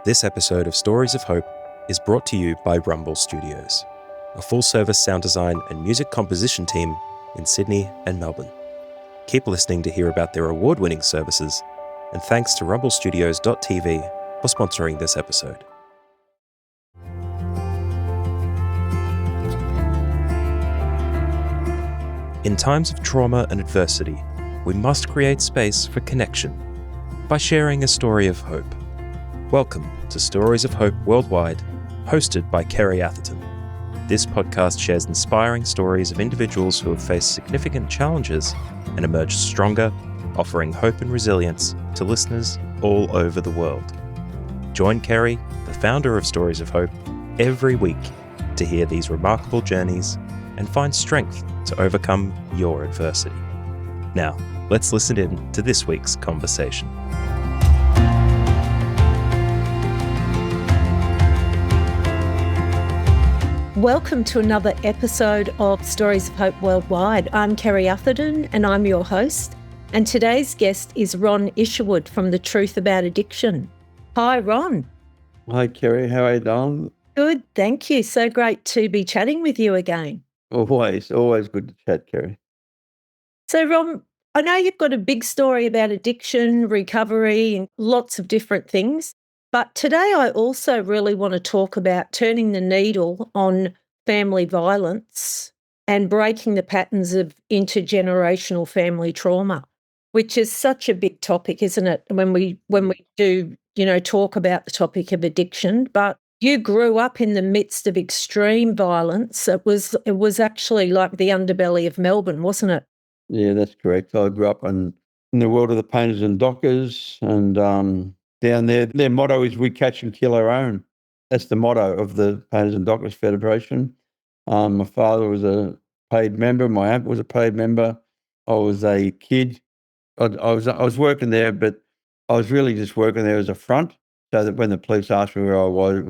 This episode of Stories of Hope is brought to you by Rumble Studios, a full-service sound design and music composition team in Sydney and Melbourne. Keep listening to hear about their award-winning services, and thanks to rumblestudios.tv for sponsoring this episode. In times of trauma and adversity, we must create space for connection by sharing a story of hope. Welcome to Stories of Hope Worldwide, hosted by Kerry Atherton. This podcast shares inspiring stories of individuals who have faced significant challenges and emerged stronger, offering hope and resilience to listeners all over the world. Join Kerry, the founder of Stories of Hope, every week to hear these remarkable journeys and find strength to overcome your adversity. Now, let's listen in to this week's conversation. Welcome to another episode of Stories of Hope Worldwide. I'm Kerry Atherton and I'm your host. And today's guest is Ron Isherwood from The Truth About Addiction. Hi, Ron. Hi, Kerry. How are you doing? Good, thank you. So great to be chatting with you again. Always good to chat, Kerry. So, Ron, I know you've got a big story about addiction, recovery, and lots of different things. But today I also really want to talk about turning the needle on family violence and breaking the patterns of intergenerational family trauma, which is such a big topic, isn't it? When we do, talk about the topic of addiction. But you grew up in the midst of extreme violence. It was actually like the underbelly of Melbourne, wasn't it? Yeah, that's correct. I grew up in the world of the painters and dockers, and down there, their motto is "We catch and kill our own." That's the motto of the Painters and Dockers Federation. My father was a paid member. My aunt was a paid member. I was a kid. I was working there, but I was really just working there as a front, so that when the police asked me where I was,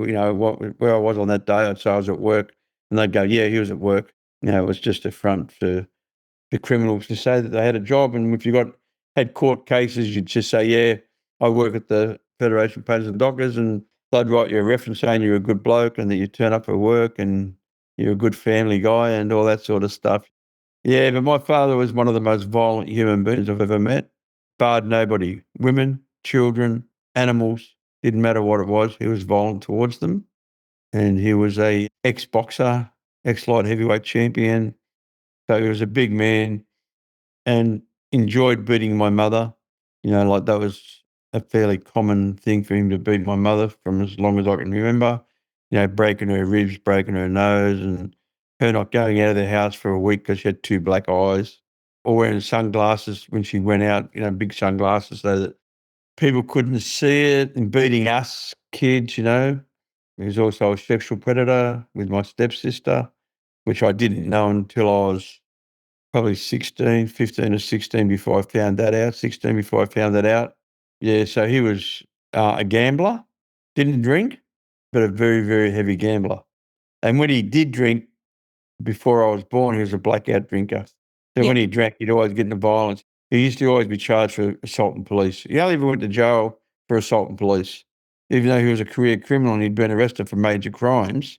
where I was on that day, I'd say I was at work, and they'd go, "Yeah, he was at work." It was just a front for the criminals to say that they had a job, and if you had court cases, you'd just say, "Yeah, I work at the Federation of Painters and Dockers," and they'd write you a reference saying you're a good bloke and that you turn up for work and you're a good family guy and all that sort of stuff. Yeah, but my father was one of the most violent human beings I've ever met. Barred nobody. Women, children, animals, didn't matter what it was, he was violent towards them. And he was a ex-boxer, ex-light heavyweight champion. So he was a big man and enjoyed beating my mother. Like that was a fairly common thing for him to beat my mother from as long as I can remember. Breaking her ribs, breaking her nose, and her not going out of the house for a week because she had two black eyes, or wearing sunglasses when she went out, big sunglasses so that people couldn't see it, and beating us kids. He was also a sexual predator with my stepsister, which I didn't know until I was probably 15 or 16 before I found that out, 16 before I found that out. Yeah, so he was a gambler, didn't drink, but a very, very heavy gambler. And when he did drink, before I was born, he was a blackout drinker. So when he drank, he'd always get into violence. He used to always be charged for assault and police. He only ever went to jail for assault and police. Even though he was a career criminal and he'd been arrested for major crimes,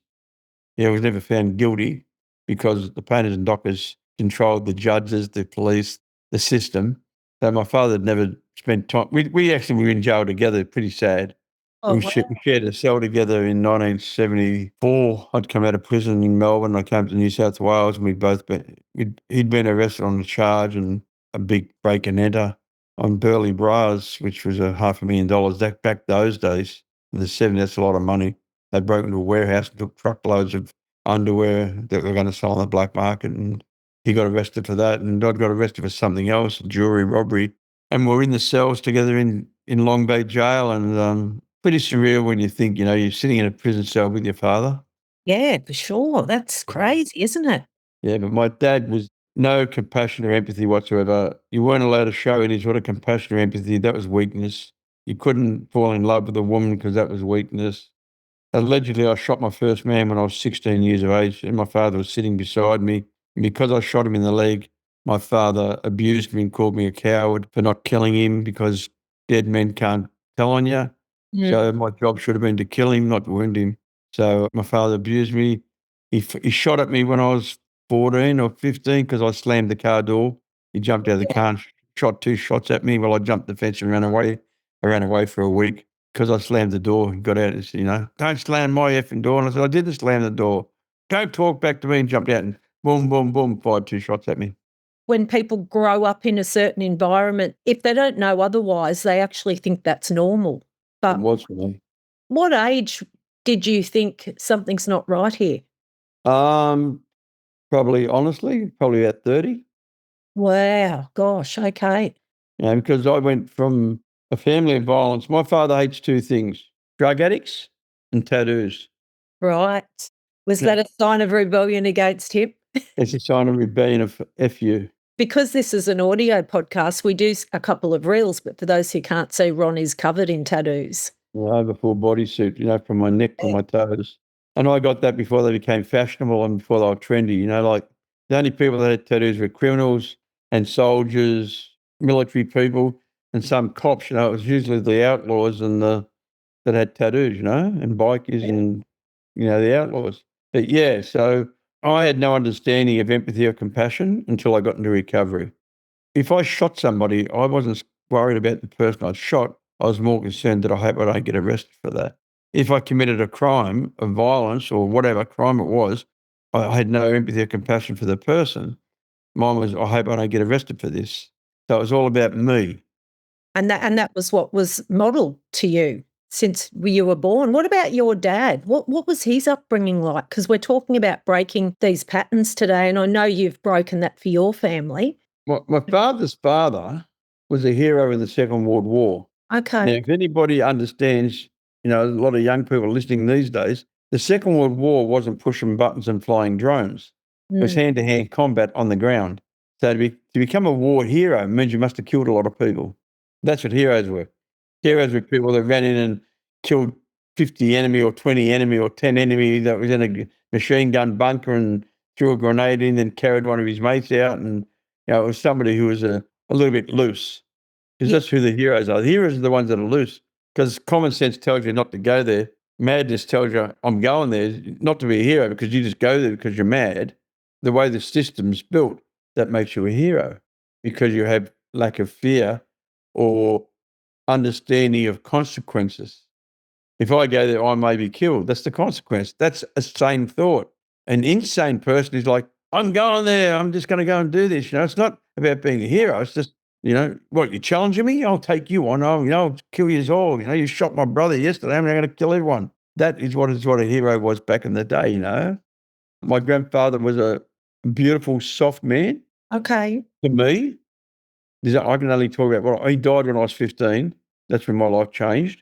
he was never found guilty because the painters and dockers controlled the judges, the police, the system. So my father had never spent time. We actually were in jail together, pretty sad. Oh, We shared a cell together in 1974. I'd come out of prison in Melbourne. I came to New South Wales, and he'd been arrested on a charge and a big break and enter on Burleigh Briars, which was $500,000. Back those days, in the 70s, that's a lot of money. They broke into a warehouse and took truckloads of underwear that were going to sell on the black market, and he got arrested for that, and I got arrested for something else, jewellery robbery. And we're in the cells together in Long Bay Jail, and pretty surreal when you think, you're sitting in a prison cell with your father. yeah, for sure. That's crazy, isn't it? Yeah, but my dad was no compassion or empathy whatsoever. You weren't allowed to show any sort of compassion or empathy. That was weakness. You couldn't fall in love with a woman because that was weakness. Allegedly, I shot my first man when I was 16 years of age, and my father was sitting beside me. And because I shot him in the leg, my father abused me and called me a coward for not killing him because dead men can't tell on you. So my job should have been to kill him, not wound him. So my father abused me. He shot at me when I was 14 or 15 because I slammed the car door. He jumped out of the car and shot 2 shots at me while I jumped the fence and ran away. I ran away for a week because I slammed the door. He got out and said, don't slam my effing door. And I said, I didn't slam the door. Don't talk back to me, and jumped out and boom, boom, boom, fired 2 shots at me. When people grow up in a certain environment, if they don't know otherwise, they actually think that's normal. But It was for me. what age did you think something's not right here? Probably about 30. Wow, gosh, okay. Because I went from a family of violence. My father hates 2 things: drug addicts and tattoos. Right. Was that a sign of rebellion against him? It's a sign of rebellion of FU. Because this is an audio podcast, we do a couple of reels, but for those who can't see, Ron is covered in tattoos. Over full bodysuit, from my neck to my toes. And I got that before they became fashionable and before they were trendy. Like the only people that had tattoos were criminals and soldiers, military people, and some cops. It was usually the outlaws and that had tattoos, and bikers and, the outlaws. But yeah, so I had no understanding of empathy or compassion until I got into recovery. If I shot somebody, I wasn't worried about the person I shot. I was more concerned that I hope I don't get arrested for that. If I committed a crime of violence or whatever crime it was, I had no empathy or compassion for the person. Mine was, I hope I don't get arrested for this. So it was all about me. And that was what was modelled to you since you were born. What about your dad? What was his upbringing like? Because we're talking about breaking these patterns today, and I know you've broken that for your family. My father's father was a hero in the Second World War. Okay. Now, if anybody understands, a lot of young people listening these days, the Second World War wasn't pushing buttons and flying drones. It was hand-to-hand combat on the ground. So to become a war hero means you must have killed a lot of people. That's what heroes were. Heroes were people that ran in and killed 50 enemy or 20 enemy or 10 enemy that was in a machine gun bunker and threw a grenade in and carried one of his mates out. And, it was somebody who was a little bit loose. Because that's who the heroes are. The heroes are the ones that are loose. Because common sense tells you not to go there. Madness tells you, I'm going there, not to be a hero because you just go there because you're mad. The way the system's built, that makes you a hero because you have lack of fear or understanding of consequences. If I go there, I may be killed. That's the consequence. That's a sane thought. An insane person is like, I'm going there. I'm just going to go and do this. It's not about being a hero. It's just, what, you're challenging me? I'll take you on. I'll kill you all. You shot my brother yesterday. I'm going to kill everyone. That is what a hero was back in the day, My grandfather was a beautiful, soft man. Okay. To me. I can only talk about he died when I was 15. That's when my life changed.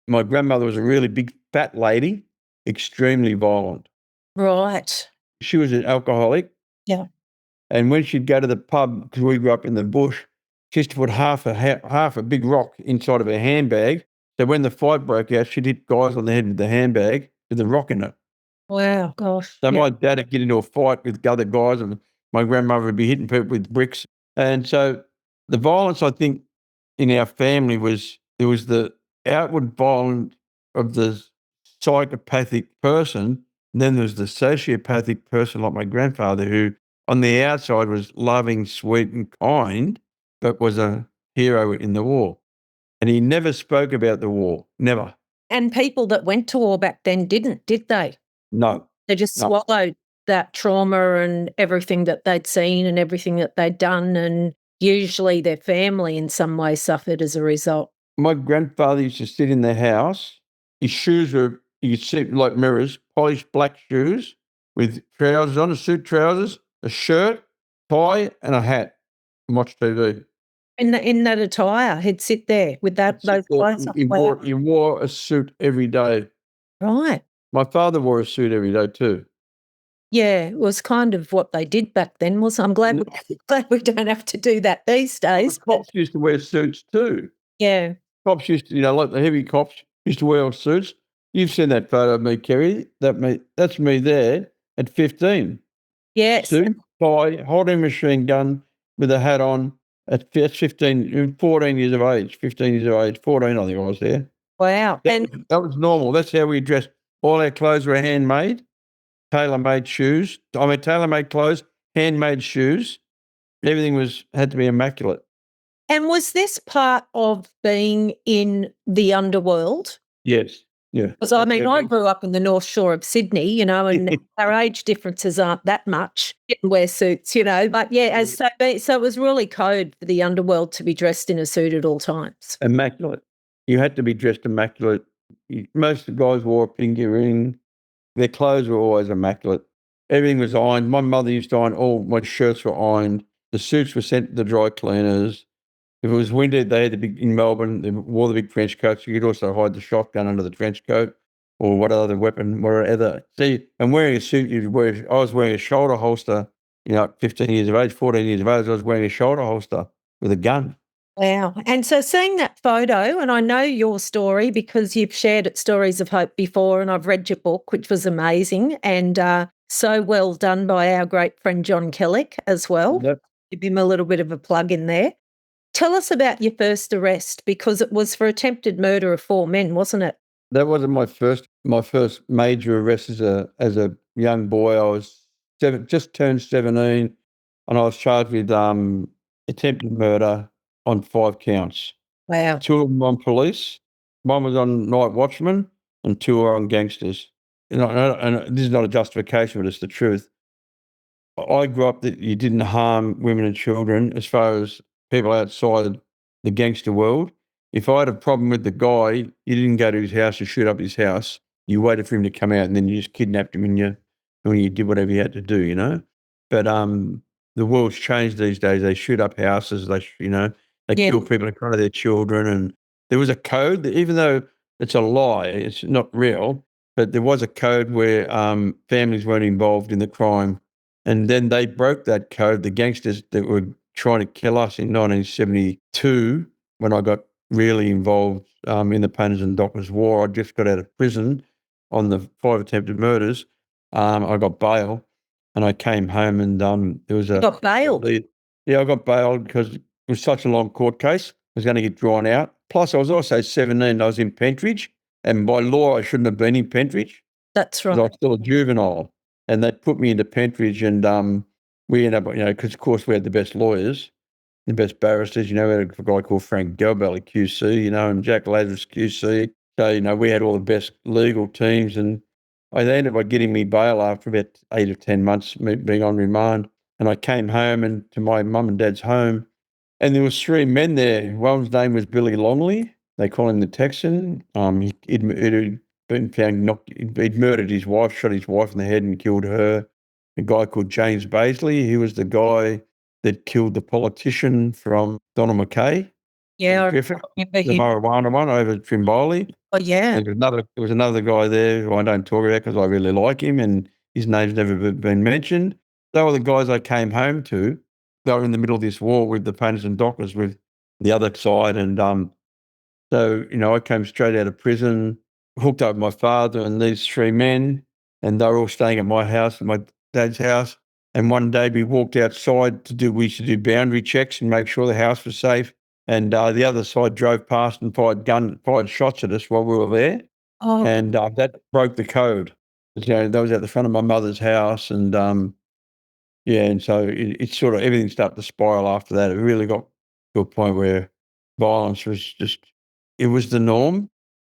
My grandmother was a really big, fat lady, extremely violent. Right. She was an alcoholic. Yeah. And when she'd go to the pub, because we grew up in the bush, she used to put half a big rock inside of her handbag. So when the fight broke out, she'd hit guys on the head with the handbag with the rock in it. Wow, gosh. So my dad would get into a fight with other guys and my grandmother would be hitting people with bricks. And so the violence, I think, in our family there was the outward violence of the psychopathic person, and then there's the sociopathic person like my grandfather who on the outside was loving, sweet and kind, but was a hero in the war. And he never spoke about the war, never. And people that went to war back then didn't, did they? No. They just swallowed that trauma and everything that they'd seen and everything that they'd done, and usually their family in some way suffered as a result. My grandfather used to sit in the house. His shoes were, you could see like mirrors, polished black shoes with trousers on, suit trousers, a shirt, tie and a hat, and watch TV. In that attire, he'd sit there with those clothes on. He wore a suit every day. Right. My father wore a suit every day too. Yeah, it was kind of what they did back then. I'm glad we don't have to do that these days. Cops used to wear suits too. Yeah. Cops used to, like the heavy cops used to wear suits. You've seen that photo of me, Kerry. That's me there at 15. Yes. Suit, tie, holding a machine gun with a hat on at 15, 14 years of age, 15 years of age, 14 I think I was there. Wow. And That was normal. That's how we dressed. All our clothes were handmade, tailor-made shoes. Tailor-made clothes, handmade shoes. Everything had to be immaculate. and was this part of being in the underworld? Yes. Yeah. Because, I mean, I grew up in the North Shore of Sydney, you know, and our age differences aren't that much. Didn't wear suits, you know, but yeah, so it was really code for the underworld to be dressed in a suit at all times. Immaculate. You had to be dressed immaculate. Most of the guys wore a pinky ring. Their clothes were always immaculate. Everything was ironed. My mother used to iron all my shirts were ironed. The suits were sent to the dry cleaners. If it was windy, they had to be in Melbourne. They wore the big trench coats. You could also hide the shotgun under the trench coat or what other weapon, whatever. See, and wearing a suit, I was wearing a shoulder holster, 15 years of age, 14 years of age, I was wearing a shoulder holster with a gun. Wow. And so seeing that photo, and I know your story because you've shared at Stories of Hope before, and I've read your book, which was amazing and so well done by our great friend John Kellick as well. Yep. Give him a little bit of a plug in there. Tell us about your first arrest, because it was for attempted murder of 4 men, wasn't it? That wasn't my first major arrest as a young boy. I was just turned 17, and I was charged with attempted murder on 5 counts. Wow. 2 of them on police, 1 was on night watchman, and 2 are on gangsters. And this is not a justification, but it's the truth. I grew up that you didn't harm women and children as far as people outside the gangster world. If I had a problem with the guy, you didn't go to his house to shoot up his house. You waited for him to come out, and then you just kidnapped him and you did whatever you had to do, you know. But the world's changed these days. They shoot up houses. They kill people in front of their children. And there was a code that, even though it's a lie, it's not real, but there was a code where families weren't involved in the crime. And then they broke that code. The gangsters that were trying to kill us in 1972, when I got really involved in the Painters and Dockers War. I just got out of prison on the 5 attempted murders. I got bail, and I came home, and there was You got bail? Yeah, I got bail because it was such a long court case. It was going to get drawn out. Plus, I was also 17. I was in Pentridge, and by law, I shouldn't have been in Pentridge. That's right. I was still a juvenile, and they put me into Pentridge, and we ended up, because of course we had the best lawyers, the best barristers. We had a guy called Frank Galbelli QC, and Jack Lazarus QC. So, we had all the best legal teams, and they ended up by getting me bail after about 8 or 10 months being on remand. And I came home and to my mum and dad's home, and there was 3 men there. One's name was Billy Longley. They call him the Texan. He'd been found he'd murdered his wife, shot his wife in the head and killed her. A guy called James Baisley. He was the guy that killed the politician from Donald Mackay. Yeah, Griffith, I remember the him. marijuana one over Trimboli. Oh, yeah. And there was another guy there who I don't talk about because I really like him, and his name's never been mentioned. They were the guys I came home to. They were in the middle of this war with the Painters and Dockers with the other side, and so I came straight out of prison, hooked up with my father and these 3 men, and they were all staying at my house, at my dad's house. And one day we walked outside we used to do boundary checks and make sure the house was safe. And the other side drove past and fired shots at us while we were there. Oh, And that broke the code. That was at the front of my mother's house. And and so it sort of, everything started to spiral after that. It really got to a point where violence was it was the norm.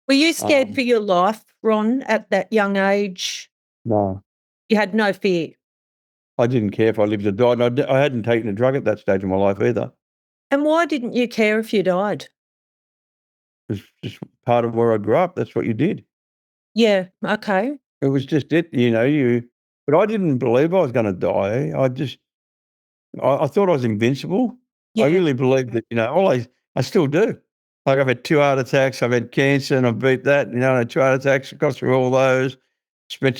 were you scared for your life, Ron, at that young age? No, You had no fear? I didn't care if I lived or died. I hadn't taken a drug at that stage of my life either. And why didn't you care if you died? It was just part of where I grew up. That's what you did. Yeah, okay. It was just it, but I didn't believe I was going to die. I thought I was invincible. Yeah. I really believed that, I still do. Like I've had 2 heart attacks, I've had cancer, and I've beat that, I had 2 heart attacks, got through all those, spent,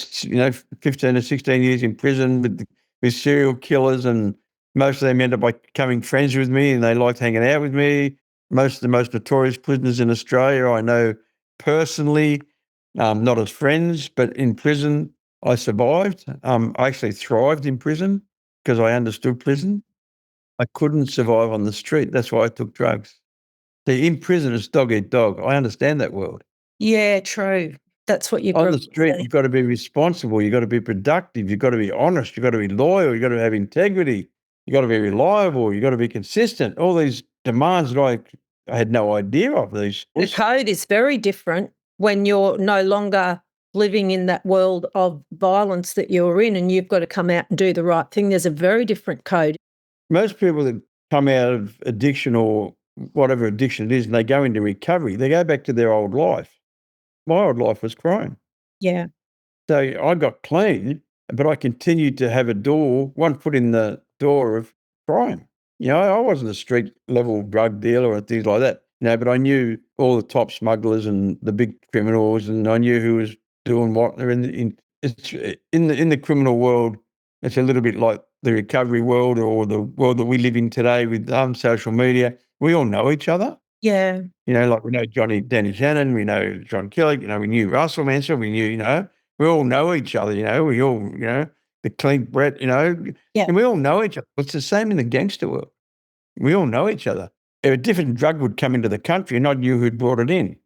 15 to 16 years in prison with serial killers, and most of them ended up by becoming friends with me, and they liked hanging out with me. Most of the most notorious prisoners in Australia I know personally, not as friends, but in prison I survived. I actually thrived in prison because I understood prison. I couldn't survive on the street. That's why I took drugs. See, in prison, it's dog eat dog. I understand that world. Yeah, true. That's what you've On got the to street, say. you've got to be responsible. You've got to be productive. You've got to be honest. You've got to be loyal. You've got to have integrity. You've got to be reliable. You've got to be consistent. All these demands that I had no idea of these. The code is very different when you're no longer living in that world of violence that you're in and you've got to come out and do the right thing. There's a very different code. Most people that come out of addiction or whatever addiction it is and they go into recovery, they go back to their old life. My old life was crime. Yeah. So I got clean, but I continued to have one foot in the door of crime. I wasn't a street level drug dealer or things like that, but I knew all the top smugglers and the big criminals, and I knew who was doing what. They're in the criminal world. It's a little bit like the recovery world or the world that we live in today with social media. We all know each other. Yeah. Like we know Danny Shannon, we know John Kelly, we knew Russell Manson, we knew, we all know each other, we all, the Clint Brett, Yeah. and we all know each other. It's the same in the gangster world. We all know each other. If a different drug would come into the country and I knew who'd brought it in.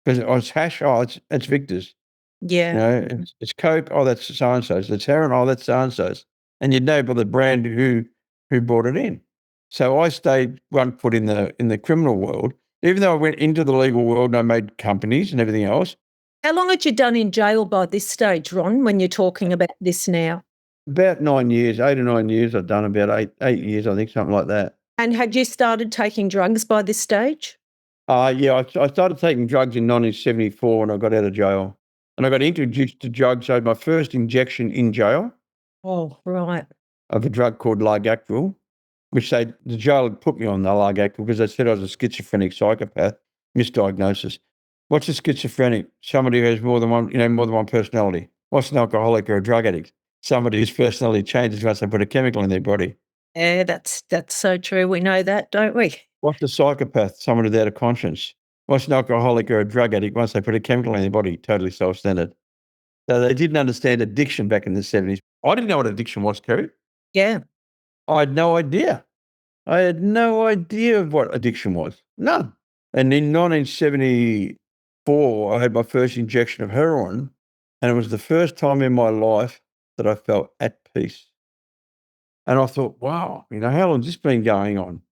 Because it's hash, it's Victor's. Yeah. It's coke, that's so-and-so's. It's heroin, that's so-and-so's. And you'd know by the brand who brought it in. So I stayed one foot in the criminal world, even though I went into the legal world and I made companies and everything else. How long had you done in jail by this stage, Ron, when you're talking about this now? About 9 years, 8 or 9 years. I've done about eight years, I think, something like that. And had you started taking drugs by this stage? Yeah, I started taking drugs in 1974 when I got out of jail. And I got introduced to drugs. I had my first injection in jail. Oh, right. Of a drug called Largactil, which the jail had put me on the Largactil because they said I was a schizophrenic psychopath, misdiagnosis. What's a schizophrenic? Somebody who has more than one personality. What's an alcoholic or a drug addict? Somebody whose personality changes once they put a chemical in their body. Yeah, that's so true. We know that, don't we? What's a psychopath? Someone without a conscience. What's an alcoholic or a drug addict once they put a chemical in their body? Totally self-centered. So they didn't understand addiction back in the 70s. I didn't know what addiction was, Kerry. Yeah. I had no idea. I had no idea of what addiction was. None. And in 1974, I had my first injection of heroin, and it was the first time in my life that I felt at peace. And I thought, wow, how long has this been going on?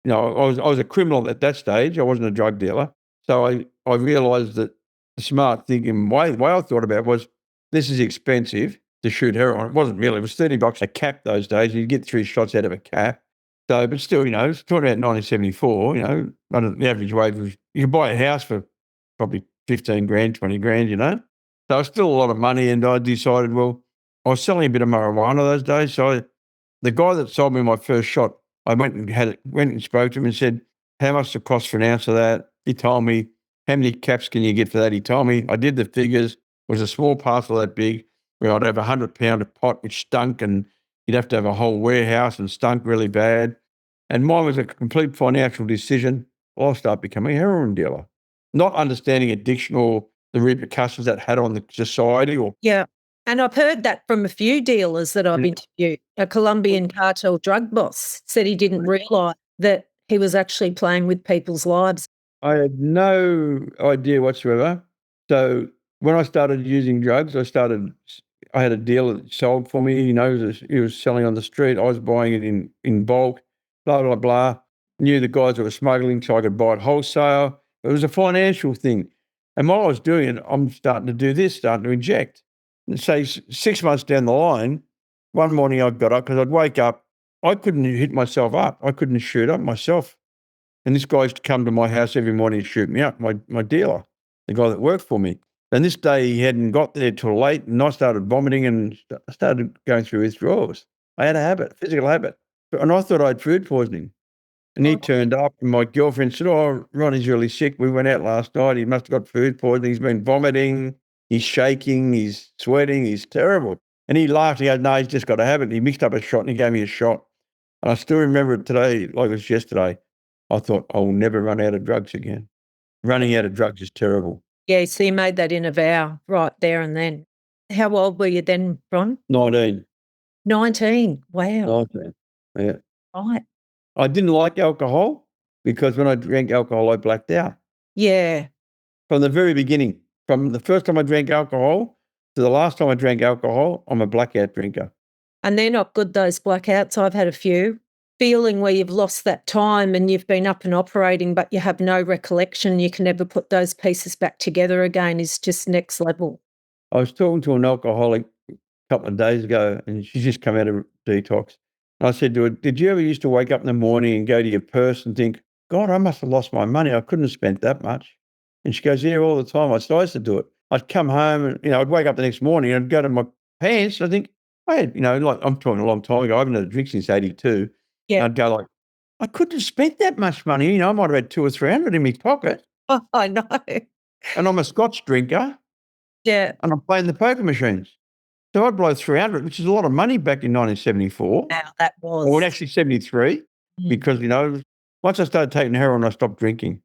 I was a criminal at that stage. I wasn't a drug dealer. So I realised that the smart thinking way I thought about it was, this is expensive to shoot heroin. It wasn't really. It was $30 a cap those days. You'd get 3 shots out of a cap. So, but still, it's talking about 1974, the average wage was, you could buy a house for probably 15 grand, 20 grand, So it's still a lot of money. And I decided, well, I was selling a bit of marijuana those days. So the guy that sold me my first shot, I went and spoke to him and said, how much does it cost for an ounce of that? He told me, how many caps can you get for that? He told me, I did the figures. It was a small parcel that big where I'd have 100-pound of pot, which stunk, and you'd have to have a whole warehouse and stunk really bad. And mine was a complete financial decision. I'll start becoming a heroin dealer, not understanding addiction or the repercussions that had on the society. Yeah. And I've heard that from a few dealers that I've interviewed. A Colombian cartel drug boss said he didn't realise that he was actually playing with people's lives. I had no idea whatsoever. So when I started using drugs, I had a dealer that sold for me. He was selling on the street. I was buying it in bulk, blah, blah, blah. Knew the guys that were smuggling, so I could buy it wholesale. It was a financial thing. And while I was doing it, I'm starting to do this, starting to inject. And say 6 months down the line, one morning I got up because I'd wake up. I couldn't hit myself up. I couldn't shoot up myself. And this guy used to come to my house every morning and shoot me up, my dealer, the guy that worked for me. And this day he hadn't got there till late, and I started vomiting and started going through withdrawals. I had a habit, physical habit. And I thought I had food poisoning. And he turned up, and my girlfriend said, oh, Ronnie's really sick. We went out last night. He must have got food poisoning. He's been vomiting. He's shaking. He's sweating. He's terrible. And he laughed. He goes, no, he's just got a habit. He mixed up a shot and he gave me a shot. And I still remember it today like it was yesterday. I thought, I'll never run out of drugs again. Running out of drugs is terrible. Yeah, so you made that in a vow right there and then. How old were you then, Ron? 19. 19. Wow. 19, yeah. Right. I didn't like alcohol because when I drank alcohol, I blacked out. Yeah. from the very beginning. From the first time I drank alcohol to the last time I drank alcohol, I'm a blackout drinker. And they're not good, those blackouts. I've had a few. Feeling where you've lost that time and you've been up and operating, but you have no recollection, you can never put those pieces back together again is just next level. I was talking to an alcoholic a couple of days ago, and she's just come out of detox. And I said to her, did you ever used to wake up in the morning and go to your purse and think, God, I must have lost my money. I couldn't have spent that much. And she goes, yeah, all the time. I used to do it. I'd come home and, I'd wake up the next morning and I'd go to my pants. I think I had, like I'm talking a long time ago. I haven't had a drink since 82. Yeah. I'd go like, I couldn't have spent that much money. I might have had 200 or 300 in my pocket. Oh, I know. And I'm a Scotch drinker. Yeah. And I'm playing the poker machines. So I'd blow 300, which is a lot of money back in 1974. Wow, that was. Or actually 73, because, once I started taking heroin, I stopped drinking.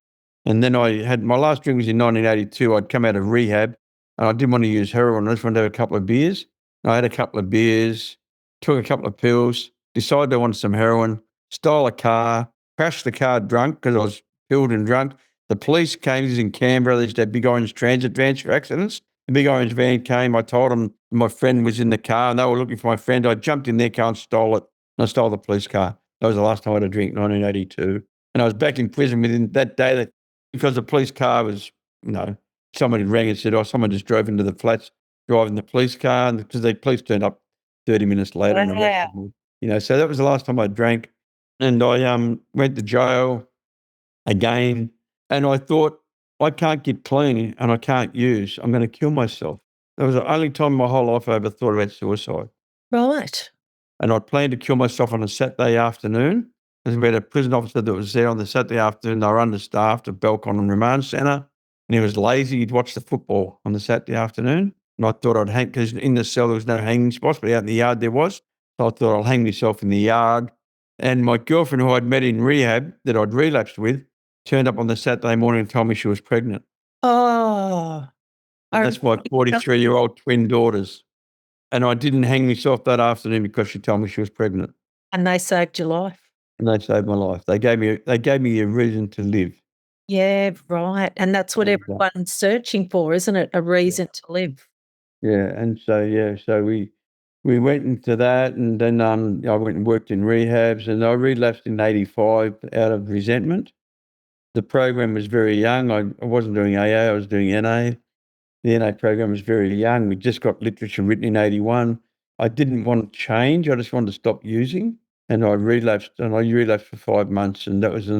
And then I had my last drink was in 1982. I'd come out of rehab and I didn't want to use heroin. I just wanted to have a couple of beers. I had a couple of beers, took a couple of pills, decided I wanted some heroin, stole a car, crashed the car drunk because I was pilled and drunk. The police came. This is in Canberra. They used to have big orange transit vans for accidents. The big orange van came. I told them my friend was in the car and they were looking for my friend. I jumped in their car and stole it. And I stole the police car. That was the last time I had a drink, 1982. And I was back in prison within that day because the police car was, somebody rang and said, someone just drove into the flats driving the police car. And because the police turned up 30 minutes later. And arrested me. So that was the last time I drank. And I went to jail again. And I thought, I can't get clean and I can't use. I'm going to kill myself. That was the only time in my whole life I ever thought about suicide. Right. And I planned to kill myself on a Saturday afternoon. We had a prison officer that was there on the Saturday afternoon. They were understaffed at Belcon and Remand Centre. And he was lazy. He'd watch the football on the Saturday afternoon. And I thought I'd hang, because in the cell there was no hanging spots, but out in the yard there was. So I thought I'll hang myself in the yard. And my girlfriend, who I'd met in rehab, that I'd relapsed with, turned up on the Saturday morning and told me she was pregnant. Oh. And that's my 43-year-old twin daughters. And I didn't hang myself that afternoon because she told me she was pregnant. And they saved your life. And they saved my life. They gave me a reason to live. Yeah, right. And that's what everyone's searching for, isn't it? A reason to live. Yeah. And so we went into that, and then I went and worked in rehabs, and I relapsed in 85 out of resentment. The program was very young. I wasn't doing AA, I was doing NA. The NA program was very young. We just got literature written in 81. I didn't want to change. I just wanted to stop using. And I relapsed for 5 months. And that was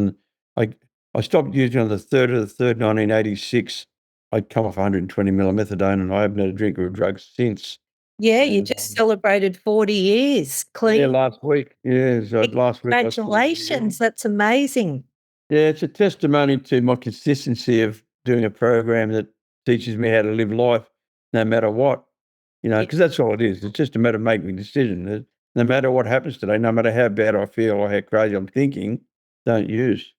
I stopped using on the 3rd of the 3rd, 1986. I'd come off 120 ml of methadone, and I haven't had a drink of a drug since. Yeah, you just celebrated 40 years clean. Yeah, last week. Yeah, so last week. Congratulations. That's amazing. Yeah, it's a testimony to my consistency of doing a program that teaches me how to live life no matter what, because that's all it is. It's just a matter of making a decision. No matter what happens today, no matter how bad I feel or how crazy I'm thinking, don't use.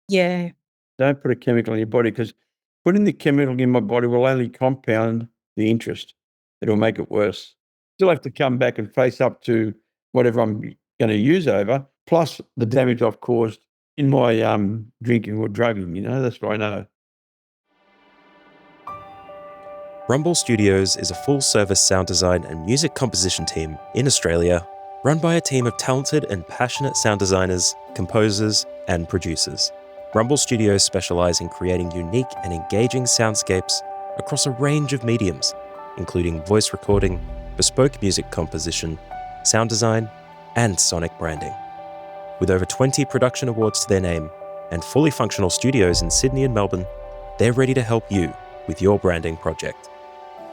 Yeah. Don't put a chemical in your body, because putting the chemical in my body will only compound the interest. It'll make it worse. Still have to come back and face up to whatever I'm going to use over, plus the damage I've caused in my drinking or drugging. That's what I know. Rumble Studios is a full-service sound design and music composition team in Australia, run by a team of talented and passionate sound designers, composers, and producers. Rumble Studios specialise in creating unique and engaging soundscapes across a range of mediums, including voice recording, bespoke music composition, sound design, and sonic branding. With over 20 production awards to their name and fully functional studios in Sydney and Melbourne, they're ready to help you with your branding project.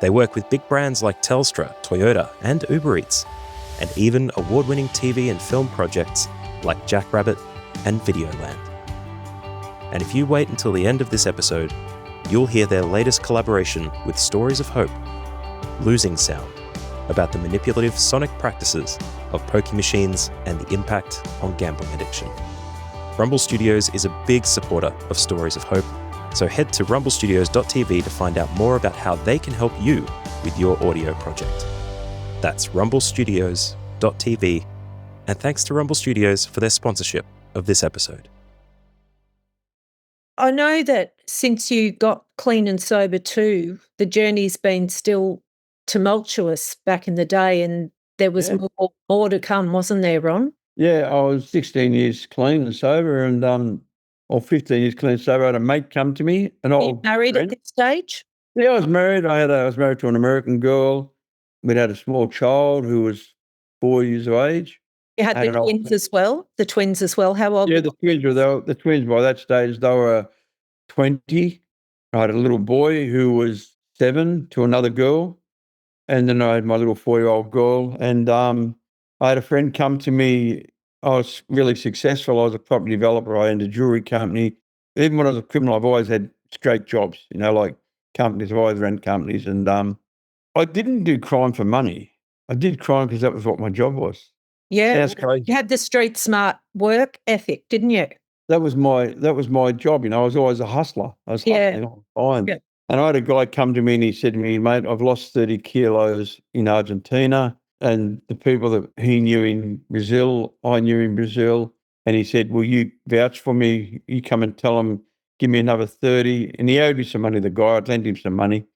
They work with big brands like Telstra, Toyota, and Uber Eats, and even award-winning TV and film projects like Jackrabbit and Videoland. And if you wait until the end of this episode, you'll hear their latest collaboration with Stories of Hope, Losing Sound, about the manipulative sonic practices of poker machines and the impact on gambling addiction. Rumble Studios is a big supporter of Stories of Hope, so head to rumblestudios.tv to find out more about how they can help you with your audio project. That's rumblestudios.tv, and thanks to Rumble Studios for their sponsorship of this episode. I know that since you got clean and sober too, the journey's been still tumultuous back in the day, and there was Yeah. more to come, wasn't there, Ron? Yeah, I was 16 years clean and sober and, or 15 years clean and sober. I had a mate come to me, an You old married at friend. this stage? Yeah, I was married. I was married to an American girl. We'd had a small child who was 4 years of age. You had I had the an old twins as well? The twins as well. How old Yeah, were the twins by that stage, they were 20. I had a little boy who was 7 to another girl, and then I had my little 4-year-old girl, and, I had a friend come to me. I was really successful. I was a property developer. I owned a jewelry company. Even when I was a criminal, I've always had straight jobs, like companies. I've always ran companies, and, I didn't do crime for money. I did crime because that was what my job was. Yeah, That's crazy. you had the street smart work ethic, didn't you? That was my job. I was always a hustler. I was Yeah, hustling all the time. yeah. And I had a guy come to me and he said to me, "Mate, I've lost 30 kilos in Argentina." And the people that he knew in Brazil, I knew in Brazil. And he said, "Will you vouch for me? You come and tell him, give me another 30." And he owed me some money, the guy. I'd lent him some money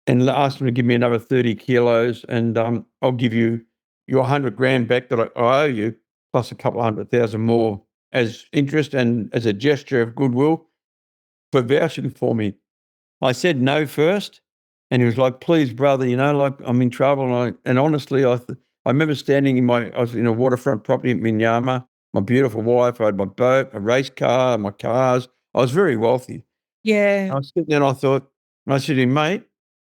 and asked him to give me another 30 kilos. And I'll give you your 100 grand back that I owe you, plus a couple of 100,000 more as interest and as a gesture of goodwill for vouching for me. I said no first, and he was like, "Please, brother, like I'm in trouble." And honestly, I remember standing I was in a waterfront property in Minyama, my beautiful wife. I had my boat, a race car, my cars. I was very wealthy. Yeah. I was sitting there and I thought, and I said to him, "Mate,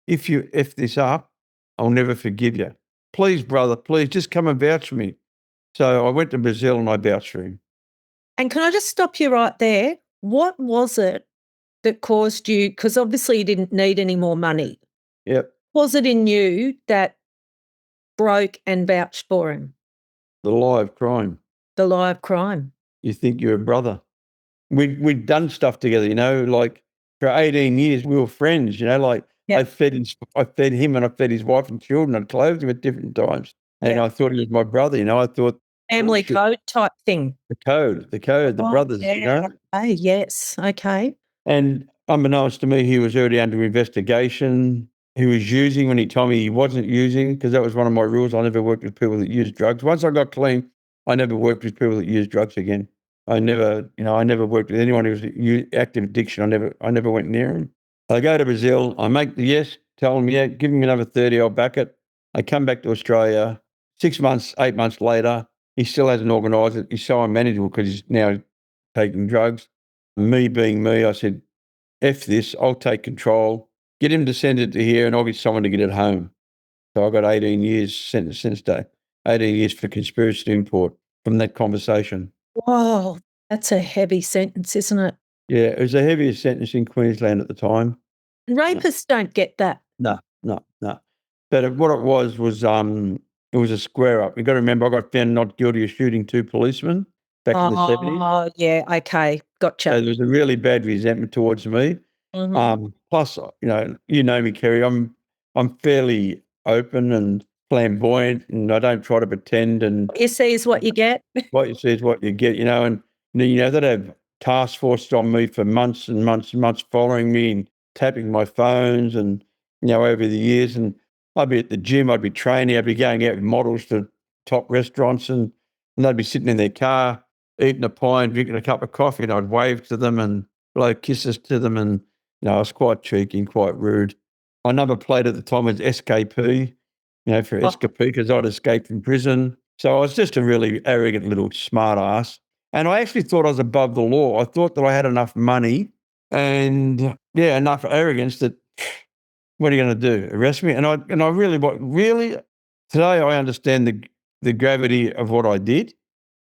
if you F this up, I'll never forgive you. Please, brother, please just come and vouch for me." So I went to Brazil and I vouched for him. And can I just stop you right there? What was it that caused you, because obviously you didn't need any more money. Yep. Was it in you that broke and vouched for him? The lie of crime. The lie of crime. You think you're a brother. We'd done stuff together, like for 18 years we were friends, like Yeah. I fed him and I fed his wife and children. I clothed him at different times. And Yeah. I thought he was my brother, I thought Family bullshit. code type thing. The code, the Oh, brothers, yeah. Okay. Yes. Okay. And unbeknownst to me, he was already under investigation. He was using when he told me he wasn't using, because that was one of my rules. I never worked with people that use drugs. Once I got clean, I never worked with people that use drugs again. I never worked with anyone who was active addiction. I never went near him. I go to Brazil. I make the yes, tell him, yeah, give me another 30, I'll back it. I come back to Australia. 6 months, 8 months later, he still hasn't organised it. He's so unmanageable because he's now taking drugs. Me being me, I said, F this, I'll take control, get him to send it to here, and I'll get someone to get it home. So I got 18 years sentence since day, 18 years for conspiracy to import from that conversation. Whoa, that's a heavy sentence, isn't it? Yeah, it was the heaviest sentence in Queensland at the time. Rapists don't get that. No. But what it was it was a square up. You've got to remember, I got found not guilty of shooting 2 policemen back in the 70s. Oh, yeah. Okay. Gotcha. So there was a really bad resentment towards me. Mhm. Plus, you know me, Kerry. I'm fairly open and flamboyant, and I don't try to pretend. And What you see is what you get. what you see is what you get. And they'd have task forces on me for months and months and months, following me and tapping my phones, and over the years. And I'd be at the gym, I'd be training, I'd be going out with models to top restaurants, and they'd be sitting in their car eating a pie and drinking a cup of coffee, and I'd wave to them and blow kisses to them, and I was quite cheeky and quite rude. My number plate at the time was SKP, for Oh. escape, because I'd escaped from prison. So I was just a really arrogant little smart ass. And I actually thought I was above the law. I thought that I had enough money and, enough arrogance that, what are you going to do? Arrest me? And I really, today I understand the gravity of what I did.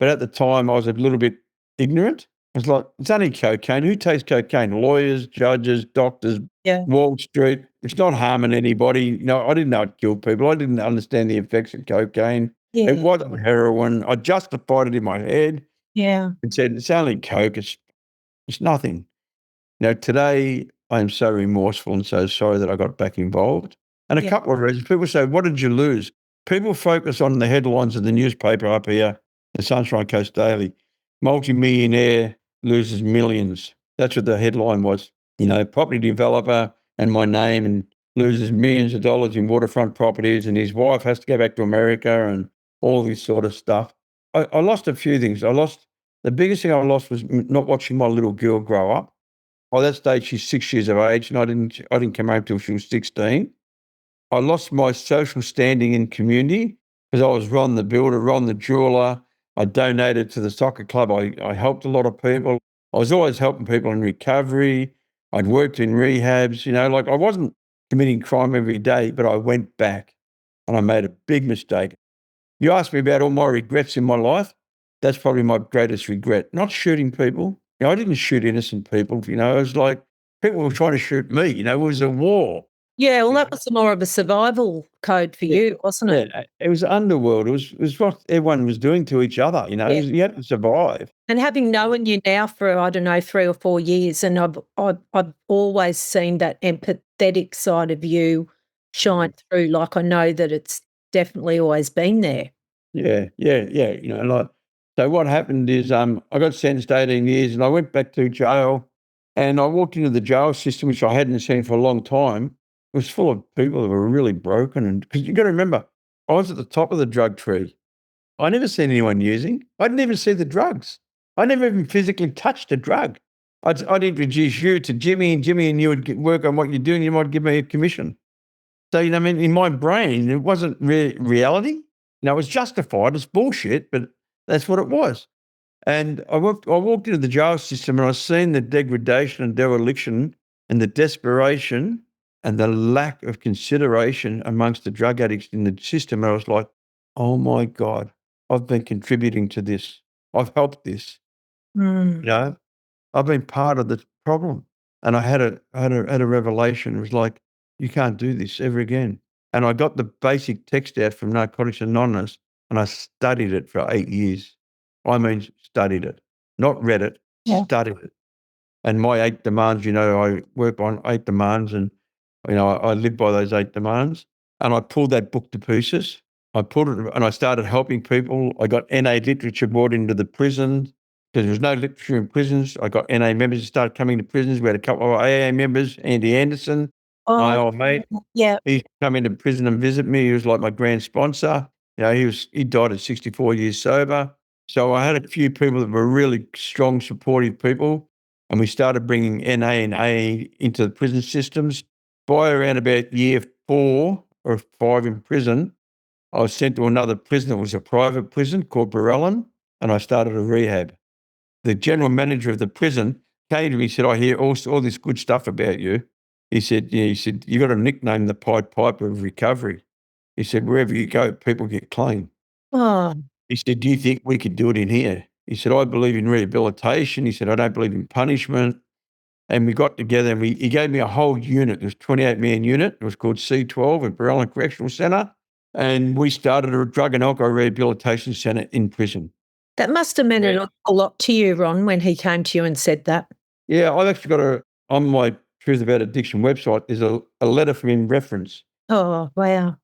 But at the time I was a little bit ignorant. It's like, it's only cocaine. Who takes cocaine? Lawyers, judges, doctors, Yeah. Wall Street. It's not harming anybody. I didn't know it killed people. I didn't understand the effects of cocaine. Yeah. It wasn't heroin. I justified it in my head Yeah. and said, it's only coke. It's nothing. Today I am so remorseful and so sorry that I got back involved. And a Yeah. couple of reasons. People say, what did you lose? People focus on the headlines of the newspaper up here, the Sunshine Coast Daily. Multi-millionaire loses millions. That's what the headline was. Property developer and my name, and loses millions of dollars in waterfront properties, and his wife has to go back to America and all this sort of stuff. I lost a few things. The biggest thing I lost was not watching my little girl grow up. By that stage, she's 6 years of age, and I didn't come home till she was 16. I lost my social standing in community because I was Ron the builder, Ron the jeweler. I donated to the soccer club. I helped a lot of people. I was always helping people in recovery. I'd worked in rehabs, like I wasn't committing crime every day, but I went back and I made a big mistake. You asked me about all my regrets in my life. That's probably my greatest regret. Not shooting people. I didn't shoot innocent people. It was like people were trying to shoot me. It was a war. Yeah, well, that was more of a survival code for you, wasn't it? Yeah, it was underworld. It was what everyone was doing to each other. Yeah. You had to survive. And having known you now for, I don't know, 3 or 4 years, and I've always seen that empathetic side of you shine through. Like, I know that it's definitely always been there. Yeah. So what happened is I got sentenced to 18 years and I went back to jail, and I walked into the jail system, which I hadn't seen for a long time. It was full of people that were really broken. And because you got to remember, I was at the top of the drug tree. I never seen anyone using. I didn't even see the drugs. I never even physically touched a drug. I'd introduce you to Jimmy, and you would work on what you're doing. You might give me a commission. So, in my brain, it wasn't reality. It was justified. It's bullshit, but that's what it was. And I walked into the jail system and I seen the degradation and dereliction and the desperation and the lack of consideration amongst the drug addicts in the system. And I was like, oh my God, I've been contributing to this. I've helped this. I've been part of the problem. And I had a revelation. It was like, you can't do this ever again. And I got the basic text out from Narcotics Anonymous and I studied it for 8 years. I mean, studied it, not read it, studied it. And my 8 demands, I work on 8 demands, and, I live by those 8 demands. And I pulled that book to pieces. I pulled it and I started helping people. I got NA literature brought into the prisons because there was no literature in prisons. I got NA members that started coming to prisons. We had a couple of AA members, Andy Anderson, my old mate. Yeah. He used to come into prison and visit me. He was like my grand sponsor. He died at 64 years sober. So I had a few people that were really strong, supportive people, and we started bringing NA and AA into the prison systems. By around about year 4 or 5 in prison, I was sent to another prison. It was a private prison called Barellan, and I started a rehab. The general manager of the prison came to me and said, I hear all this good stuff about you. He said, you got a nickname, the Pied Piper of recovery. He said, wherever you go, people get clean. Oh. He said, do you think we could do it in here? He said, I believe in rehabilitation. He said, I don't believe in punishment. And we got together and he gave me a whole unit. It was a 28-man unit. It was called C12 at Barellan Correctional Centre. And we started a drug and alcohol rehabilitation centre in prison. That must have meant a lot to you, Ron, when he came to you and said that. Yeah, I've actually got on my Truth About Addiction website, there's a letter from him reference. Oh, wow.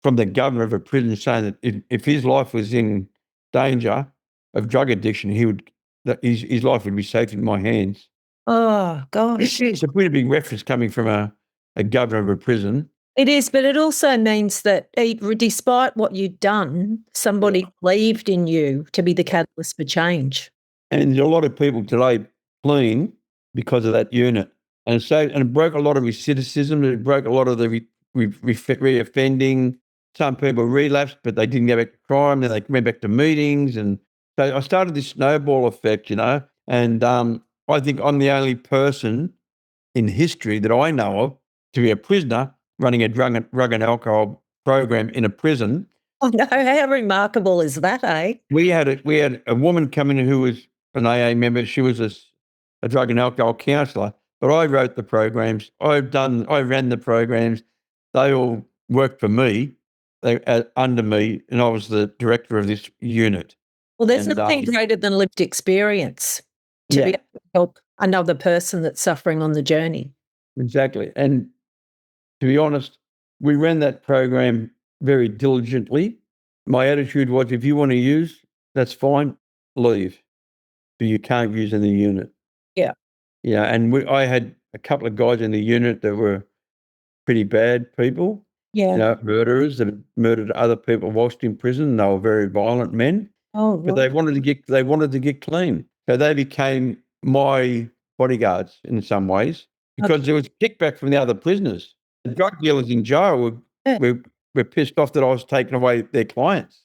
From the governor of a prison saying that if his life was in danger of drug addiction, his life would be safe in my hands. Oh, gosh. It's a pretty big reference coming from a governor of a prison. It is, but it also means that despite what you'd done, somebody believed in you to be the catalyst for change. And a lot of people today clean because of that unit. And it broke a lot of recidivism. It broke a lot of the reoffending. Some people relapsed, but they didn't go back to crime. Then they went back to meetings. And so I started this snowball effect, and I think I'm the only person in history that I know of to be a prisoner running a drug and alcohol program in a prison. Oh, no, how remarkable is that, eh? We had a woman come in who was an AA member. She was a drug and alcohol counsellor, but I wrote the programs. I ran the programs. They all worked for me. They under me, and I was the director of this unit. Well, there's nothing greater than lived experience to be able to help another person that's suffering on the journey. Exactly. And to be honest, we ran that program very diligently. My attitude was, if you want to use, that's fine, leave. But you can't use in the unit. Yeah. And I had a couple of guys in the unit that were pretty bad people, Yeah. murderers that had murdered other people whilst in prison. They were very violent men, Oh, but right. they wanted to get clean. So they became my bodyguards in some ways because there was kickback from the other prisoners. The drug dealers in jail Yeah. were pissed off that I was taking away their clients.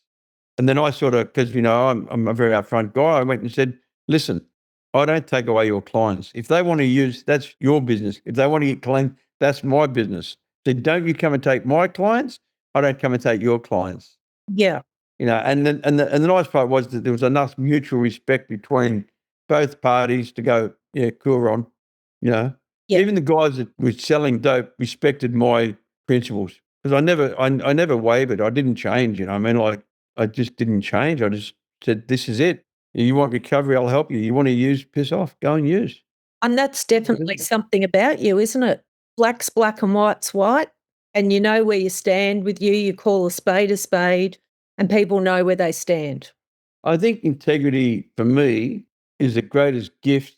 And then I sort of, because, I'm a very upfront guy, I went and said, listen, I don't take away your clients. If they want to use, that's your business. If they want to get clean, that's my business. So don't you come and take my clients. I don't come and take your clients. Yeah. And the nice part was that there was enough mutual respect between both parties to go, yeah, cool, Ron. Yeah. Even the guys that were selling dope respected my principles because I never wavered. I didn't change. I just didn't change. I just said, this is it. You want recovery, I'll help you. You want to use, piss off, go and use. And that's definitely something about you, isn't it? Black's black and white's white. And you know where you stand with you call a spade, and people know where they stand. I think integrity for me is the greatest gift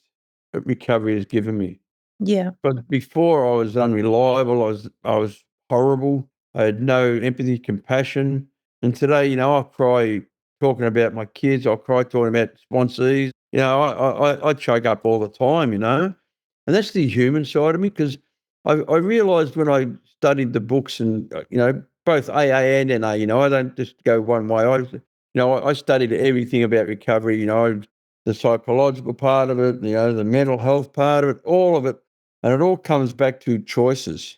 that recovery has given me. Yeah. But before I was unreliable, I was horrible. I had no empathy, compassion. And today, I cry talking about my kids. I cry talking about sponsees. I choke up all the time, and that's the human side of me because I realised when I studied the books and, both AA and NA, I don't just go one way. I studied everything about recovery, the psychological part of it, the mental health part of it, all of it. And it all comes back to choices.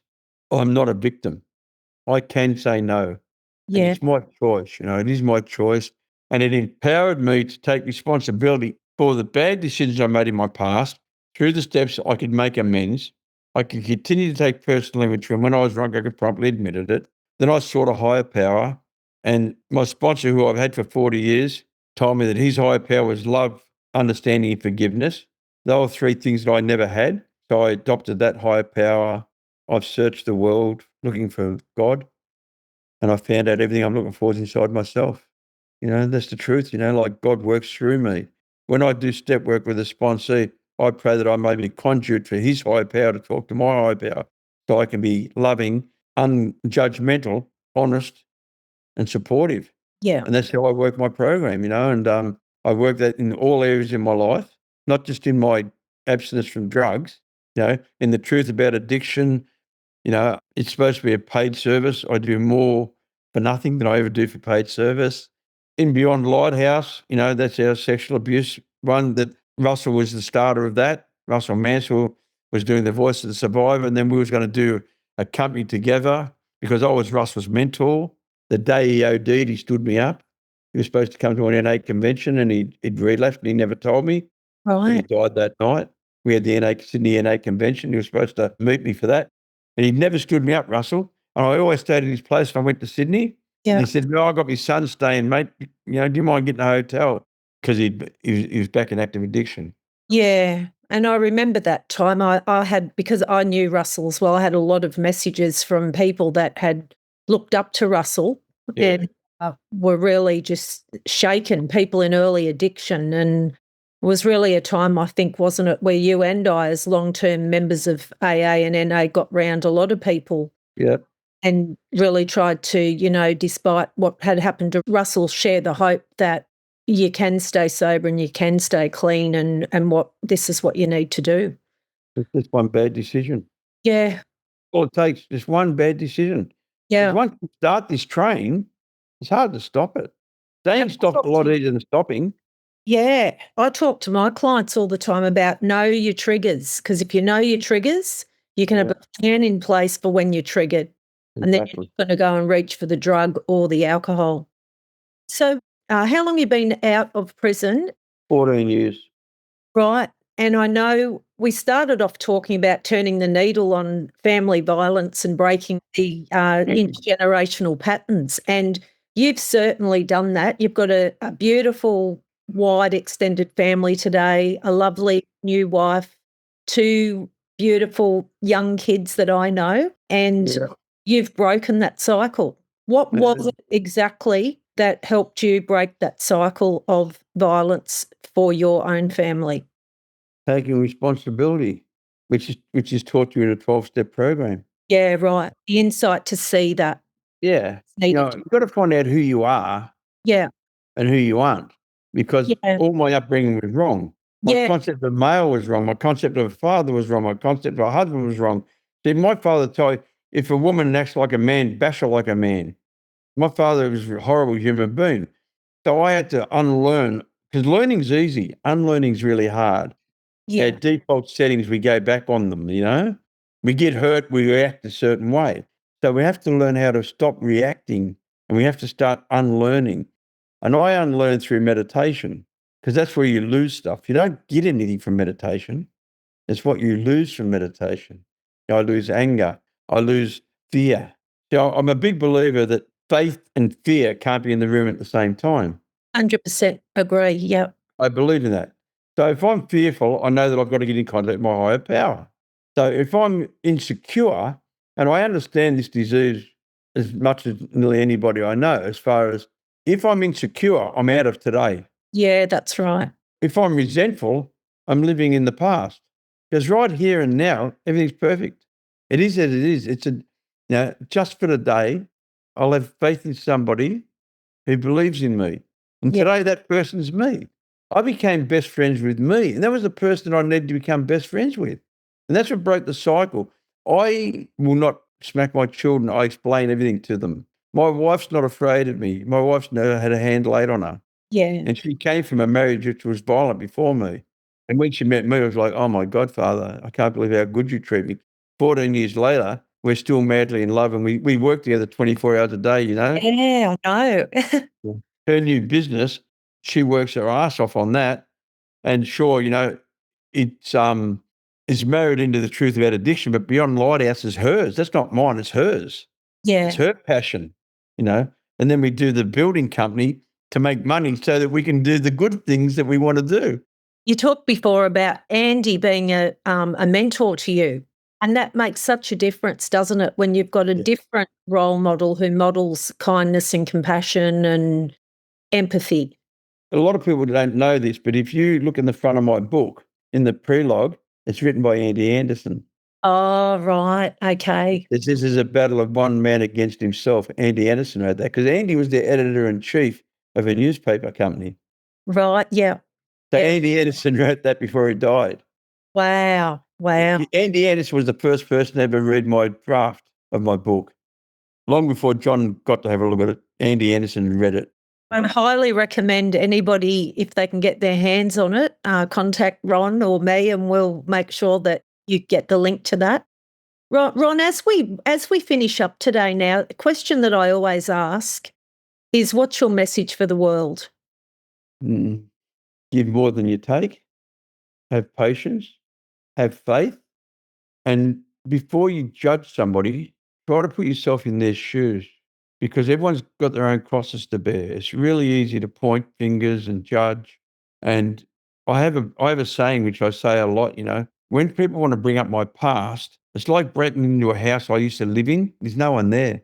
I'm not a victim. I can say no. And Yeah. it's my choice, it is my choice. And it empowered me to take responsibility for the bad decisions I made in my past. Through the steps, I could make amends. I could continue to take personal inventory. And when I was wrong, I could promptly admit it. Then I sought a higher power. And my sponsor, who I've had for 40 years, told me that his higher power was love, understanding, and forgiveness. They were three things that I never had. So I adopted that higher power. I've searched the world looking for God, and I found out everything I'm looking for is inside myself. That's the truth, like God works through me. When I do step work with a sponsee, I pray that I may be a conduit for his higher power to talk to my higher power so I can be loving, unjudgmental, honest, and supportive. Yeah. And that's how I work my program, and I work that in all areas in my life, not just in my abstinence from drugs, in the truth about addiction. It's supposed to be a paid service. I do more for nothing than I ever do for paid service. In Beyond Lighthouse, that's our sexual abuse one that Russell was the starter of that. Russell Mansell was doing the voice of the survivor, and then we was going to do a company together because I was Russell's mentor. The day he OD'd, he stood me up. He was supposed to come to an NA convention and he'd relapsed and he never told me. And he Right. died that night. We had the Sydney NA convention. He was supposed to meet me for that. And he never stood me up, Russell. And I always stayed at his place when I went to Sydney. Yeah. And he said, I got my son staying, mate. Do you mind getting a hotel? Because he was back in active addiction. Yeah. And I remember that time I had, because I knew Russell as well, I had a lot of messages from people that had looked up to Russell and were really just shaken, people in early addiction. And it was really a time, I think, wasn't it, where you and I, as long-term members of AA and NA, got round a lot of people. Yeah. And really tried to, despite what had happened to Russell, share the hope that you can stay sober and you can stay clean and this is what you need to do. It's just one bad decision. Yeah. All it takes, just one bad decision. Yeah. Once you start this train, it's hard to stop it. Staying stopped a lot easier than stopping. Yeah. I talk to my clients all the time about know your triggers, because if you know your triggers, you can have a plan in place for when you're triggered. Exactly. And then you're not going to go and reach for the drug or the alcohol. So how long have you been out of prison? 14 years. Right. And I know we started off talking about turning the needle on family violence and breaking the intergenerational patterns. And you've certainly done that. You've got a beautiful, wide, extended family today, a lovely new wife, two beautiful young kids that I know, and you've broken that cycle. What was it exactly that helped you break that cycle of violence for your own family? taking responsibility, which is taught you in a 12-step program. Yeah, right. The insight to see that. Yeah. It's needed. You've got to find out who you are Yeah, and who you aren't, because yeah, all my upbringing was wrong. My yeah, concept of male was wrong. My concept of a father was wrong. My concept of a husband was wrong. See, my father told me, if a woman acts like a man, bash her like a man. My father was a horrible human being. So I had to unlearn, because learning's easy. Unlearning's really hard. Our yeah, default settings, we go back on them, We get hurt, we react a certain way. So we have to learn how to stop reacting, and we have to start unlearning. And I unlearn through meditation, because that's where you lose stuff. You don't get anything from meditation. It's what you lose from meditation. I lose anger. I lose fear. So I'm a big believer that faith and fear can't be in the room at the same time. 100% agree. Yeah, I believe in that. So if I'm fearful, I know that I've got to get in contact with my higher power. So if I'm insecure, and I understand this disease as much as nearly anybody I know, as far as if I'm insecure, I'm out of today. yeah, that's right. If I'm resentful, I'm living in the past. Because right here and now, everything's perfect. It is as it is. Just for the day, I'll have faith in somebody who believes in me. And Yeah. today that person's me. I became best friends with me. And that was the person I needed to become best friends with. And that's what broke the cycle. I will not smack my children. I explain everything to them. My wife's not afraid of me. My wife's never had a hand laid on her. Yeah, And she came from a marriage which was violent before me. And when she met me, I was like, oh my God, Father, I can't believe how good you treat me. 14 years later, we're still madly in love, and we work together 24 hours a day, yeah, I know. Her new business, she works her ass off on that. And sure, it's married into the truth about addiction, but Beyond Lighthouse is hers. That's not mine, it's hers. Yeah. It's her passion, And then we do the building company to make money so that we can do the good things that we want to do. You talked before about Andy being a mentor to you, and that makes such a difference, doesn't it, when you've got a different role model who models kindness and compassion and empathy. A lot of people don't know this, but if you look in the front of my book, in the prelogue, it's written by Andy Anderson. Oh, right. Okay. This is a battle of one man against himself. Andy Anderson wrote that because Andy was the editor-in-chief of a newspaper company. Right, yeah. So Andy Anderson wrote that before he died. Wow. Andy Anderson was the first person to ever read my draft of my book. Long before John got to have a look at it, Andy Anderson read it. I highly recommend anybody, if they can get their hands on it, contact Ron or me, and we'll make sure that you get the link to that. Ron, as we finish up today now, the question that I always ask is, what's your message for the world? Give more than you take. Have patience. Have faith. And before you judge somebody, try to put yourself in their shoes, because everyone's got their own crosses to bear. It's really easy to point fingers and judge. And I have a saying which I say a lot, when people want to bring up my past, it's like breaking into a house I used to live in. There's no one there.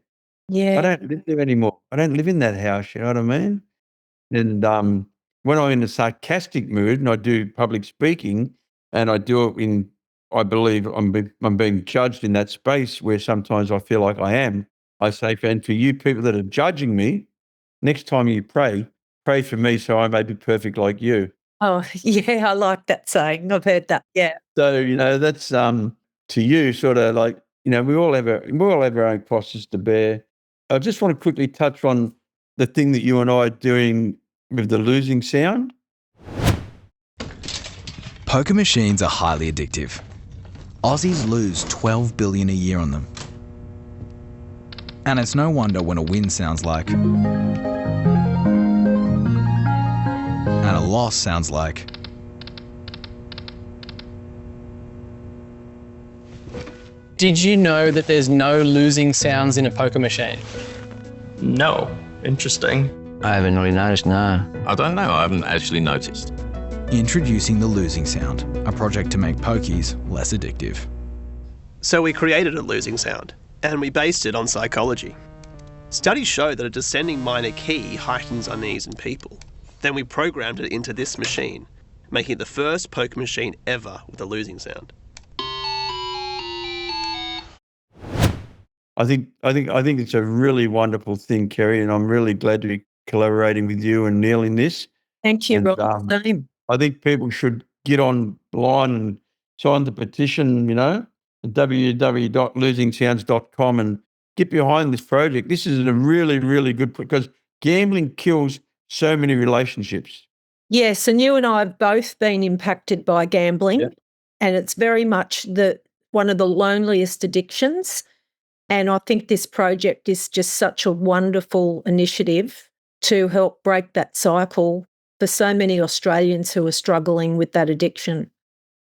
Yeah. I don't live there anymore. I don't live in that house, you know what I mean? And when I'm in a sarcastic mood and I do public speaking, and I do it I believe I'm being judged in that space where sometimes I feel like I am, I say, and for you people that are judging me, next time you pray for me so I may be perfect like you. Oh, yeah, I like that saying. I've heard that. Yeah. So, that's to you sort of like, we all have our own crosses to bear. I just want to quickly touch on the thing that you and I are doing with the losing sound. Poker machines are highly addictive. Aussies lose $12 billion a year on them. And it's no wonder when a win sounds like, and a loss sounds like. Did you know that there's no losing sounds in a poker machine? No. Interesting. I haven't really noticed, no. I don't know. I haven't actually noticed. Introducing the losing sound, a project to make pokies less addictive. So we created a losing sound, and we based it on psychology. Studies show that a descending minor key heightens unease in people. Then we programmed it into this machine, making it the first poker machine ever with a losing sound. I think it's a really wonderful thing, Kerry, and I'm really glad to be collaborating with you and Neil in this. Thank you, And, Ron. Same. I think people should get online and sign the petition, www.losingsounds.com, and get behind this project. This is a really, really good, because gambling kills so many relationships. Yes, and you and I have both been impacted by gambling, and it's very much one of the loneliest addictions. And I think this project is just such a wonderful initiative to help break that cycle for so many Australians who are struggling with that addiction.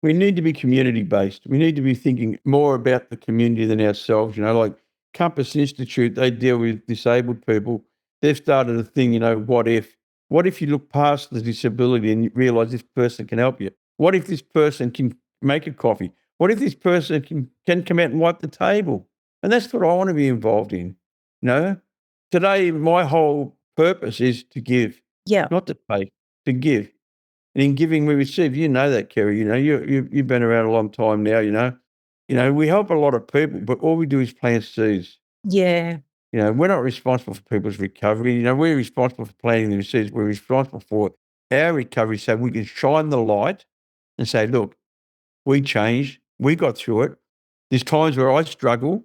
We need to be community-based. We need to be thinking more about the community than ourselves. Like Compass Institute, they deal with disabled people. They've started a thing, what if? What if you look past the disability and you realise this person can help you? What if this person can make a coffee? What if this person can come out and wipe the table? And that's what I want to be involved in. Today, my whole purpose is to give, not to pay, to give. And in giving, we receive. You know that, Kerry. You've been around a long time now. We help a lot of people, but all we do is plant seeds. Yeah. We're not responsible for people's recovery. We're responsible for planting the seeds. We're responsible for our recovery, so we can shine the light and say, look, we changed. We got through it. There's times where I struggle.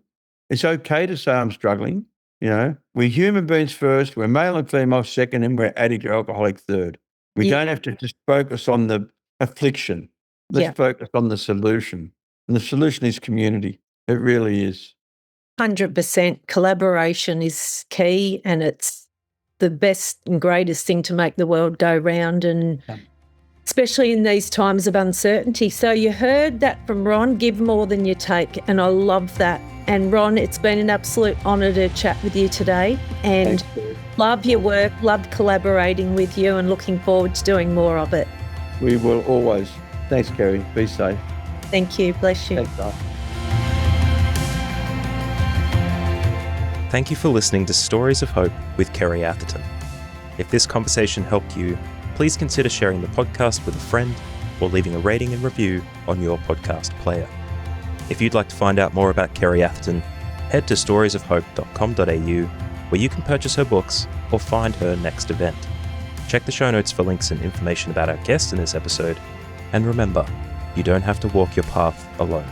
It's okay to say I'm struggling. We're human beings first, we're male and female second, and we're addict or alcoholic third. We don't have to just focus on the affliction. Let's focus on the solution. And the solution is community. It really is. 100%. Collaboration is key, and it's the best and greatest thing to make the world go round, and especially in these times of uncertainty. So you heard that from Ron, give more than you take, and I love that. And Ron, it's been an absolute honour to chat with you today, and love your work, loved collaborating with you, and looking forward to doing more of it. We will always. Thanks, Kerry. Be safe. Thank you. Bless you. Thanks, Doc. Thank you for listening to Stories of Hope with Kerry Atherton. If this conversation helped you, please consider sharing the podcast with a friend or leaving a rating and review on your podcast player. If you'd like to find out more about Kerry Atherton, head to storiesofhope.com.au, where you can purchase her books or find her next event. Check the show notes for links and information about our guest in this episode, and remember, you don't have to walk your path alone.